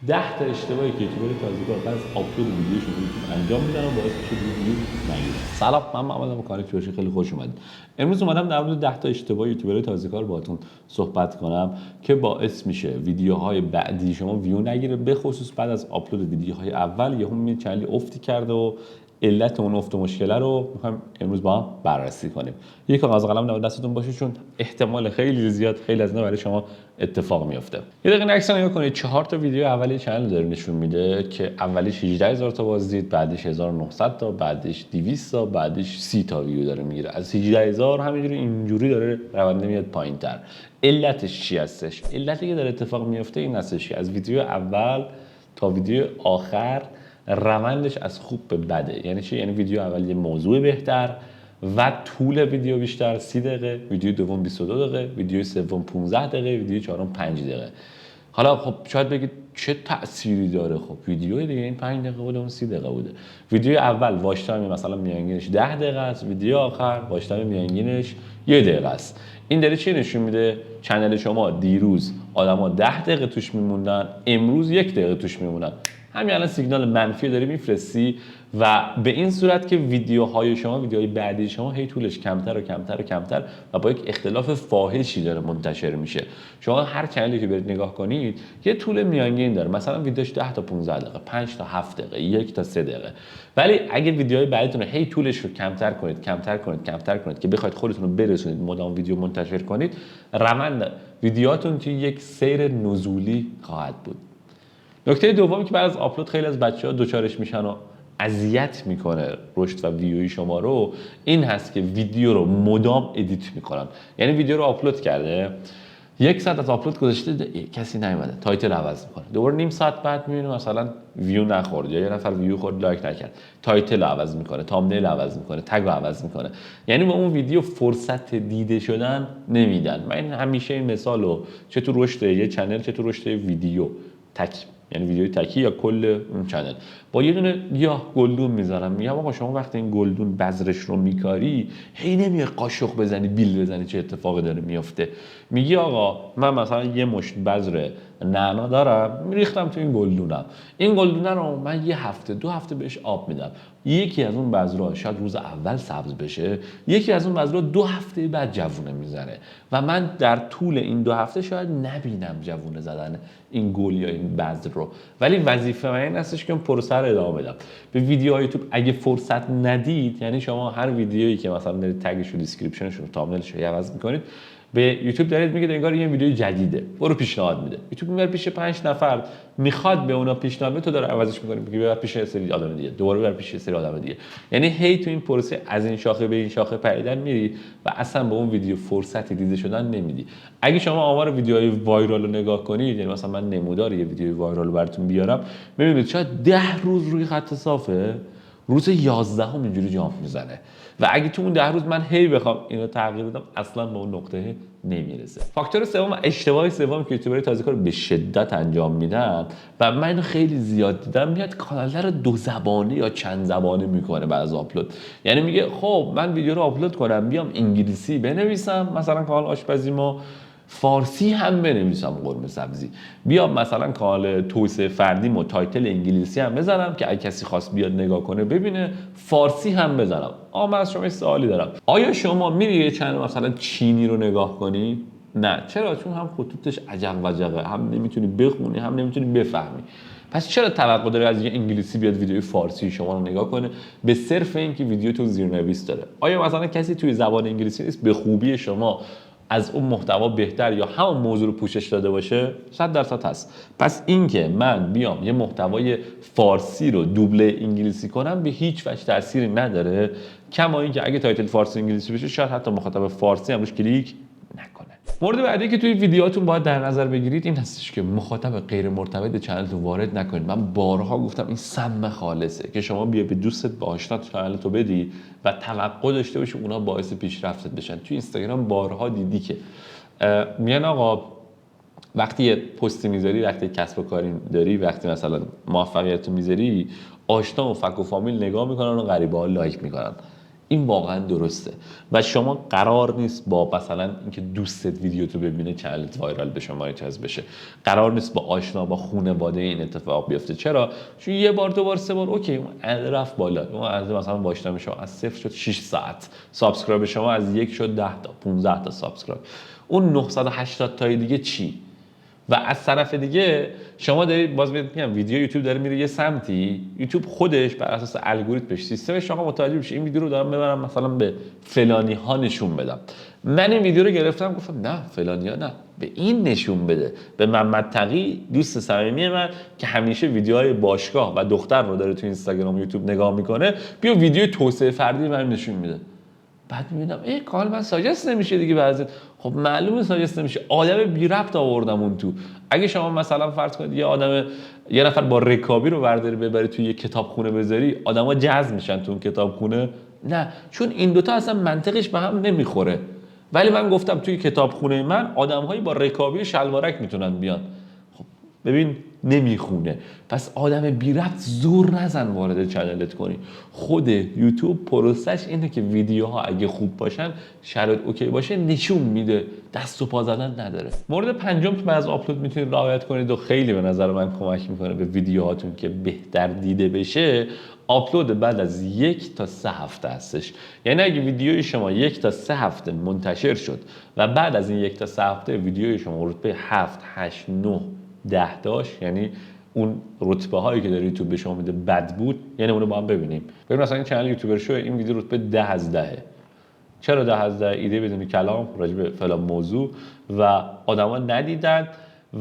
10 تا اشتباهی که یوتیوبر تازه‌کار بعد از آپلود ویدیوشون یوتیوب انجام میدن و باعث میشه ویو نگیره. سلام، من محمدم، کانال کیوشی، خیلی خوش اومدید. امروز اومدم در مورد 10 تا اشتباه یوتیوبر تازه‌کار باهاتون صحبت کنم که باعث میشه ویدیوهای بعدی شما ویو نگیره، به خصوص بعد از آپلود ویدیوهای اول یهو میبینید چنلی افتی کرده و علت اون افت و مشکل رو میخوایم امروز با هم بررسی کنیم. یک کاغذ قلم نمایید دستتون باشه، چون احتمال خیلی زیاد خیلی از اینا برای شما اتفاق میفته. یه دقیقه عکس نگاه کنید. 4 تا ویدیو اولی چنل داره نشون میده که اولیش 18000 تا بازدید، بعدش 1900 تا، بعدش 200 تا، بعدش 30 تا ویو داره میگیره. از 18000 همینجوری اینجوری داره رونده میاد پایینتر. علتش چی هستش؟ علتی که داره اتفاق میفته این هستش که از ویدیو اول تا ویدیو آخر روندش از خوب به بده. یعنی چی؟ یعنی ویدیو اول یه موضوع بهتر و طول ویدیو بیشتر 30 دقیقه، ویدیو دوم 22 دقیقه، ویدیو سوم 15 دقیقه، ویدیو چهارم 5 دقیقه. حالا خب شاید بگید چه تأثیری داره؟ خب ویدیو دیگه این 5 دقیقه بوده اون 30 دقیقه بوده. ویدیو اول واچ تایم مثلا میانگینش 10 دقیقه است، ویدیو آخر واچ تایم میانگینش 1 دقیقه است. این داره چی نشون میده؟ چنل شما دیروز آدما 10 دقیقه توش میموندن، امروز 1 دقیقه توش میمونن. همین الان سیگنال منفی داری میفرستی و به این صورت که ویدیوهای شما، ویدیوهای بعدی شما هی طولش کمتر و کمتر و کمتر و با یک اختلاف فاحشی داره منتشر میشه. شما هر چنلی که برید نگاه کنید یه طول میانگین داره، مثلا ویدیوش 10 تا 15 دقیقه، 5 تا 7 دقیقه، 1 تا 3 دقیقه. ولی اگه ویدیوهای بعدیتون رو هی طولش رو کمتر کنید که بخواید خودتون رو برسونید مدام ویدیو منتشر کنید، روند ویدیوهاتون توی یک سیر نزولی خواهد بود. نکته دومی که بعد از آپلود خیلی از بچه‌ها دوچارش میشن و اذیت میکنه رشد و ویوی شما رو، این هست که ویدیو رو مدام ادیت میکنن. یعنی ویدیو رو آپلود کرده، 1 ساعت از آپلود گذشته کسی نیومده، تایتل عوض میکنه، دوباره نیم ساعت بعد میبینه مثلا ویو نخورد یا یه نفر ویو خورد لایک نکرد، تایتل عوض میکنه، تامنیل عوض میکنه، تگ عوض میکنه. یعنی به اون ویدیو فرصت دیده شدن نمیدن. من همیشه این مثالو چه تو رشد یه چنل چه تو رشد ویدیو تک، یعنی ویدیوی تکی یا کل اون چنل، با یه دونه گیاه گلدون میذارم، میگم آقا شما وقتی این گلدون بذرش رو میکاری هی نمیای قاشق بزنی بیل بزنی چه اتفاقی داره میفته. میگی آقا من مثلا یه مشت بذر نعنا دارم میریختم تو این گلدونم، این گلدونه رو من یه هفته 2 هفته بهش آب میدم، یکی از اون بذرها شاید روز اول سبز بشه، یکی از اون بذرها 2 هفته بعد جوونه میزنه و من در طول این 2 هفته شاید نبینم جوونه زدن این گل یا این بذر رو. ولی وظیفه من این هستش که اون پروسه رو ادامه بدم. به ویدیوهای یوتیوب اگه فرصت ندید، یعنی شما هر ویدیویی که مثلا دارید تگش و دیسکریپشنش رو تامنیلش رو عوض میکنید، به یوتیوب دارید میگید انگار این ویدیو جدیده، برو پیشنهاد میده. یوتیوب میبره پیش 5 نفر میخواد به اونا پیشنهاد بده، تو داره عوضش میکنی، میگی ببر پیش یه سری آدم دیگه، دوباره ببر پیش یه سری آدم دیگه. یعنی هی تو این پروسه از این شاخه به این شاخه پریدن میری و اصلا به اون ویدیو فرصتی دیده شدن نمیدی. اگه شما آمار ویدیوهای وایرال رو نگاه کنید، یعنی مثلا من نمودار یه ویدیو وایرال رو براتون بیارم، ببینید شاید 10 روز روی خط صافه، روز 11 اینجوری جامپ میزنه و اگه تو اون 10 روز من هی بخوام اینو تغییر بدم اصلا به اون نقطه نمیرسه. فاکتور سوم، اشتباه سوم که یوتیوبرهای تازه‌کار به شدت انجام میدن و من اینو خیلی زیاد دیدم، میاد کانال رو 2 زبانه یا چند زبانه میکنه بعد از آپلود. یعنی میگه خب من ویدیو رو آپلود کنم بیام انگلیسی بنویسم، مثلا کانال آشپزیمو فارسی هم بنویسم قرمه سبزی، بیام مثلا کانال توسعه فردی و تایتل انگلیسی هم بزنم که اگه کسی خواست بیاد نگاه کنه ببینه، فارسی هم بزنم. من از شما یه سوالی دارم، آیا شما میری یه چنل مثلا چینی رو نگاه کنی؟ نه. چرا؟ چون هم خطوطش عجق وجقه، هم نمیتونی بخونی هم نمیتونی بفهمی. پس چرا توقع داره از یه انگلیسی بیاد ویدیوی فارسی شما رو نگاه کنه به صرف اینکه ویدیو تو زیرنویس داره؟ آیا مثلا کسی توی زبان انگلیسی نیست به خوبی شما از اون محتوا بهتر یا همون موضوع رو پوشش داده باشه؟ 100% هست. پس اینکه من بیام یه محتوای فارسی رو دوبله انگلیسی کنم به هیچ وجه تأثیری نداره، کما اینکه اگه تایتل فارسی انگلیسی بشه شاید حتی مخاطب فارسی هم روش کلیک نکنه. مورد بعدی که توی ویدیوهاتون باید در نظر بگیرید این هستش که مخاطب غیر مرتبط چنلتون وارد نکنید. من بارها گفتم این سم خالصه که شما بیا به دوستت با آشنات چنلتو بدی و توقع داشته باشی اونا باعث پیشرفتت بشن. توی اینستاگرام بارها دیدی که میان آقا وقتی یه پستی میذاری، وقتی کسب و کاری داری، وقتی مثلا موفقیت میذاری، آشنا و فک و فامیل نگاه میکنن و غریبه‌ها لایک میکنن. این واقعا درسته و شما قرار نیست با مثلا اینکه دوستت ویدیو تو ببینه چنلت وایرال بشه، مانیتایز بشه. قرار نیست با آشنا با خانواده این اتفاق بیفته. چرا؟ چون یه بار دو بار سه بار اوکی اون عدد رفت بالا، اون عدد مثلا با شما از 0 شد 6 ساعت، سابسکرایب شما از 1 شد 10 تا 15 تا سابسکرایب، اون 980 تای دیگه چی؟ و از طرف دیگه شما دارید باز میگم ویدیو یوتیوب داره میره یه سمتی، یوتیوب خودش بر اساس الگوریتمش سیستمش شما متوجه بشه این ویدیو رو دارم ببرم مثلا به فلانی ها نشون بدم. من این ویدیو رو گرفتم گفتم نه فلانی ها نه، به این نشون بده، به محمد تقی دوست صمیمی من که همیشه ویدیوهای باشگاه و دختر رو داره تو اینستاگرام و یوتیوب نگاه میکنه، بیا ویدیو توسعه فردی من نشون میده. بعد میبینم کال من ساجست نمیشه دیگه بعضی. خب معلومه ساجست نمیشه، آدم بی ربط آوردم اون تو. اگه شما مثلا فرض کنید یه نفر با رکابی رو برداری ببری توی یه کتابخونه بذاری، آدما جذب میشن تو اون کتابخونه؟ نه، چون این دوتا اصلا منطقش به هم نمیخوره. ولی من گفتم توی کتابخونه من آدم‌هایی با رکابی و شلوارک میتونن بیان. خب ببین نمیخونه. پس آدم بی ربط زور نزن وارد چنلت کنی. خود یوتیوب پروسش اینه که ویدیوها اگه خوب باشن، شرایط اوکی باشه، نشون میده، دست و پا زدن نداره. مورد پنجم که از آپلود میتونید رعایت کنید و خیلی به نظر من کمک میکنه به ویدیوهاتون که بهتر دیده بشه، آپلود بعد از 1 تا 3 هفته هستش. یعنی اگه ویدیوی شما 1 تا 3 هفته منتشر شد و بعد از این 1 تا 3 هفته ویدیوی شما رتبه 7 8 9 10 داشت، یعنی اون رتبه هایی که داره یوتیوب به شما میده بد بود، یعنی اونو با هم ببینیم. ببین مثلا این چنل یوتیوبر شو این ویدیو رتبه 10 از 10. چرا 10 از 10؟ ایده بدون کلام راجع به فلان موضوع و آدما ندیدن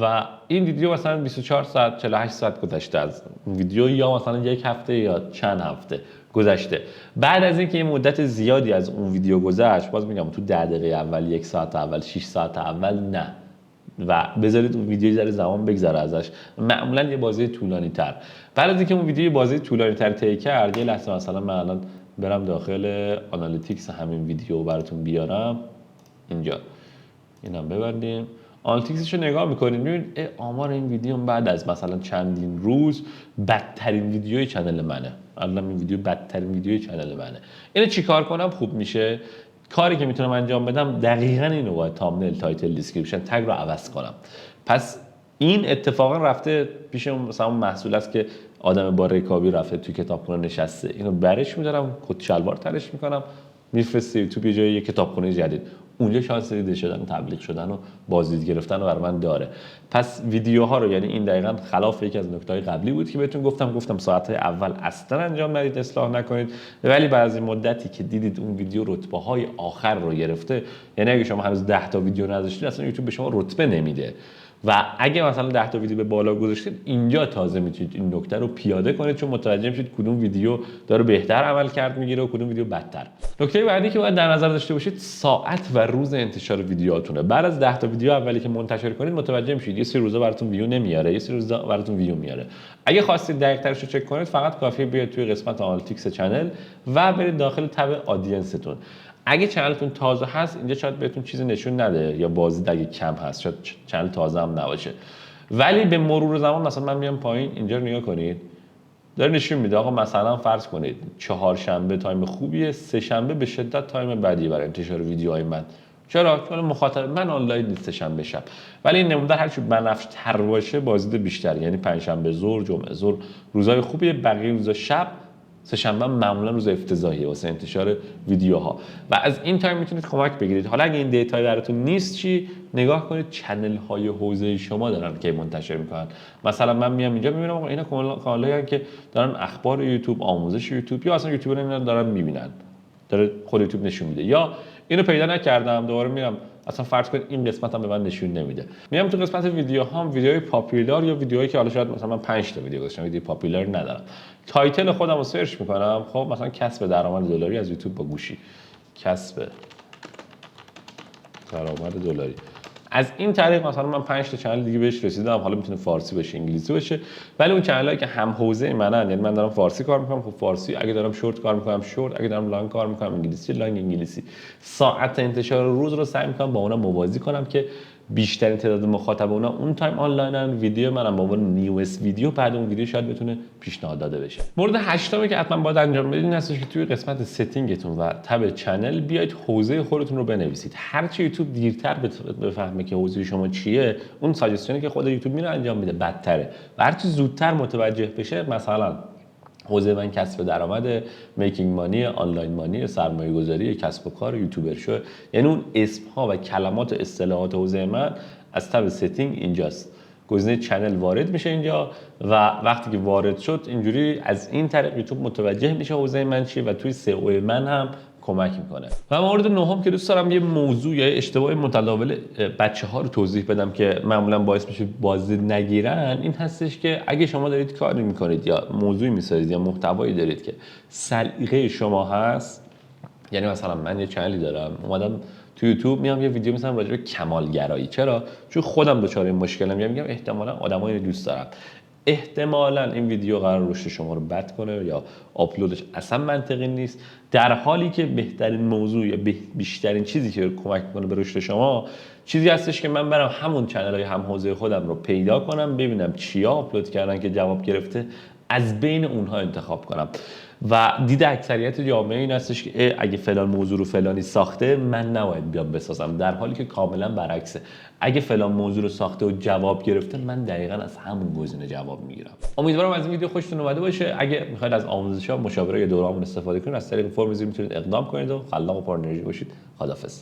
و این ویدیو مثلا 24 ساعت 48 ساعت گذشته از اون ویدیو، یا مثلا 1 هفته یا چند هفته گذشته. بعد از اینکه یه مدت زیادی از اون ویدیو گذشت، باز میگم تو 10 دقیقه اول، 1 ساعت اول، 6 ساعت اول نه، و بذارید اون ویدیو ذره زمان بگذره ازش، معمولا یه بازی طولانی تر. بعد از اینکه اون ویدیو بازی طولانی تر طی کرد، یه لحظه مثلا من الان برم داخل آنالیتیکس همین ویدیو براتون بیارم اینجا، اینم ببندیم، آنالیتیکسش رو نگاه میکنید میبینید آمار این ویدیو بعد از مثلا چندین روز بدترین ویدیوی چنل منه. الان این ویدیو بدترین ویدیوی چنل منه. اینو چیکار کنم خوب میشه؟ کاری که میتونم انجام بدم دقیقاً اینو، باید تامنیل، تایتل، دیسکریپشن، تگ رو عوض کنم. پس این اتفاقا رفته پیش مثلا محصول است که آدم با رکابی رفته توی کتابخونه نشسته، اینو برش میدارم، کت شلوار ترش میکنم، میفرسته یوتیوب یه جای کتابخونه جدید، اونجا شانس دیده شدن، تبلیغ شدن و بازدید گرفتن رو برای من داره. پس ویدیوها رو، یعنی این دقیقاً خلاف یکی از نکته‌های قبلی بود که بهتون گفتم ساعت‌های اول اصلا انجام ندید، اصلاح نکنید، ولی بعد از این مدتی که دیدید اون ویدیو رتبه‌های آخر رو گرفته، یعنی اگه شما هنوز 10 تا ویدیو نذاشتید اصلا یوتیوب به شما رتبه نمیده، و اگه مثلا 10 تا ویدیو به بالا گذاشتید، اینجا تازه میتونید این نکته رو پیاده کنید، چون متوجه میشید کدوم ویدیو داره بهتر عمل کرد میگیره و کدوم ویدیو بدتر. نکته بعدی که باید در نظر داشته باشید ساعت و روز انتشار ویدیوهاتونه. بعد از 10 تا ویدیو اولی که منتشر کنید متوجه میشید یه سری روزا براتون ویو نمیاره، یه سری روزا براتون ویو میاره. اگه خواستید دقیق ترش رو چک کنید، فقط کافیه بیاید توی قسمت آنالیتیکس چنل و برید داخل تب آدینستون. اگه چنلتون تازه هست اینجا شاید بهتون چیزی نشون نده، یا بازدید اگه کم هست، شاید چنل تازه هم نباشه، ولی به مرور زمان مثلا من میام پایین، اینجا رو نگاه کنید، داره نشون میده آقا مثلا فرض کنید چهارشنبه تایم خوبیه، سه شنبه به شدت تایم بدی برای انتشار ویدیوهای من. چرا؟ چون مخاطب من آنلاین نیست شنبه شب، ولی این نمودار هرچی بنفش تر باشه بازدید بیشتر، یعنی پنجشنبه ظهر، جمعه ظهر روزای خوبیه، بقیه روزا شب، سه شنبه معمولا روز افتضاحیه واسه انتشار ویدیوها و از این تایم میتونید کمک بگیرید. حالا اگه این دیتای براتون نیست چی؟ نگاه کنید چنل های حوزه شما دارن که منتشر میکنن. مثلا من میام اینجا میبینم آقا اینا کانالایی که دارن اخبار یوتیوب، آموزش یوتیوب، یا اصلا یوتیوبر اینا دارن میبینن، داره خود یوتیوب نشون میده، یا اینو پیدا نکردم دوباره میرم اصلا فرض کنید این قسمت هم به من نشون نمیده، میام تو قسمت ویدیوهام، ویدیوهای پاپولار یا ویدیوهایی که حالا شاید مثلا من 5 تا ویدیو گذاشتم، ویدیو پاپولار ندارم، تایتل خودم رو سرچ میکنم، خب مثلا کسب درآمد دلاری از یوتیوب با گوشی، کسب درآمد دلاری، از این طریق مثلا من 5 تا چنل دیگه بهش رسیدم. حالا میتونه فارسی باشه، انگلیسی باشه، ولی اون چنلایی که هم حوزه منن، یعنی من دارم فارسی کار میکنم، خب فارسی، اگه دارم شورت کار میکنم شورت، اگه دارم لانگ کار میکنم انگلیسی، لانگ انگلیسی. ساعت انتشار روز رو سعی میکنم با اونها موازی کنم که بیشترین تعداد مخاطب اونا اون تایم آنلاینن، ویدیو منم به عنوان نیوست ویدیو بعد اون ویدیو شاید بتونه پیشنهاد داده بشه. مورد هشتمی که حتما باید انجام بدید این هستش که توی قسمت ستینگتون و تب چنل بیاید حوزه خودتون رو بنویسید. هر چی یوتیوب دیرتر بفهمه که حوزه شما چیه، اون ساجستشنی که خود یوتیوب میره انجام میده بدتره. و هر چی زودتر متوجه بشه، مثلا حوزه من کسب درآمد، میکینگ مانی، آنلاین مانی، سرمایه گذاری، کسب و کار، یوتیوبر شو، یعنی اون اسم ها و کلمات و اصطلاحات حوزه من از تب ستینگ اینجاست. گزینه چنل وارد میشه اینجا و وقتی که وارد شد اینجوری از این طریق یوتیوب متوجه میشه حوزه من چیه و توی سئو من هم کمک میکنه. و مورد نهم که دوست دارم یه موضوع یا اشتباه متداول بچه‌ها رو توضیح بدم که معمولا باعث میشه بازدید نگیرن، این هستش که اگه شما دارید کاری میکنید یا موضوعی میسازید یا محتوایی دارید که سلیقه شما هست، یعنی مثلا من یه چنلی دارم اومدم تو یوتیوب میام یه ویدیو میسازم راجع به کمالگرایی. چرا؟ چون خودم دچار این مشکلم، یا میگم احتمالاً آدمایی رو دوست دارم، احتمالاً این ویدیو قرار رشد شما رو بد کنه یا آپلودش اصلا منطقی نیست، در حالی که بهترین موضوع یا بیشترین چیزی که کمک میکنه به رشد شما چیزی هستش که من برم همون چنل‌های هم حوزه خودم رو پیدا کنم، ببینم چیا آپلود کردن که جواب گرفته، از بین اونها انتخاب کنم. و دید اکثریت جامعه این هستش که اگه فلان موضوع رو فلانی ساخته من نباید بیام بسازم، در حالی که کاملا برعکسه. اگه فلان موضوع رو ساخته و جواب گرفته من دقیقاً از همون گزینه جواب میگیرم. امیدوارم از این ویدیو خوشتون اومده باشه. اگه میخواید از آموزش‌ها، مشاوره یا دوره‌هامون استفاده کنید، از طریق فرم میتونید اقدام کنید و خلاق و پر انرژی باشید. خداحافظ.